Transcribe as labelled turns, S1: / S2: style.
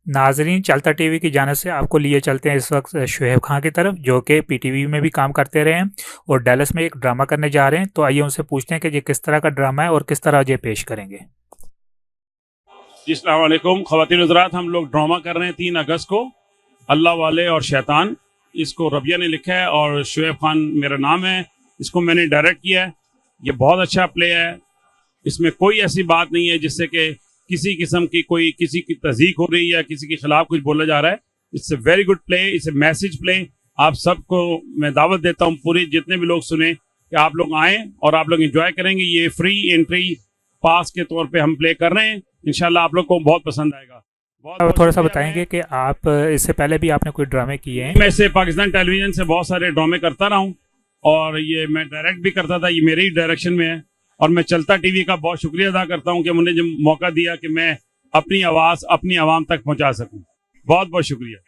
S1: नाजरीन, चलता टीवी की जानिब से आपको लिए चलते हैं इस वक्त शुएब खां की तरफ, जो कि पीटीवी में भी काम करते रहे हैं और डैलस में एक ड्रामा करने जा रहे हैं। तो आइए उनसे पूछते हैं कि ये किस तरह का ड्रामा है और किस तरह ये पेश करेंगे।
S2: जी अस्सलाम वालेकुम ख़वातीन हज़रात, हम लोग ड्रामा कर रहे हैं 3 अगस्त को, अल्लाह वाले और शैतान। इसको रबिया ने लिखा है और शुएब खान मेरा नाम है। इसको मैंने डायरेक्ट किया है। ये बहुत अच्छा प्ले है। इसमें कोई ऐसी बात नहीं है जिससे कि किसी किस्म की कोई किसी की तज़ीक हो रही है या किसी के खिलाफ कुछ बोला जा रहा है। It's a very good play, it's a message play. आप सबको मैं दावत देता हूँ, पूरी जितने भी लोग सुने, कि आप लोग आएँ और आप लोग इंजॉय करेंगे। ये फ्री एंट्री पास के तौर पे हम प्ले कर रहे हैं। इंशाल्लाह आप लोग को बहुत पसंद आएगा। बहुत
S1: अब
S2: बहुत
S1: थोड़ा सा
S2: शुक्रिया।
S1: बताएंगे कि आप इससे पहले भी आपने कोई ड्रामे किए हैं?
S2: मैं से पाकिस्तान टेलीविजन से बहुत सारे ड्रामे करता रहा हूँ और ये मैं डायरेक्ट भी करता था। ये मेरे ही डायरेक्शन में है और मैं चलता टीवी का बहुत शुक्रिया अदा करता हूँ कि मुझे जो मौका दिया कि मैं अपनी आवाज़ अपनी आवाम तक पहुँचा सकूँ। बहुत बहुत शुक्रिया।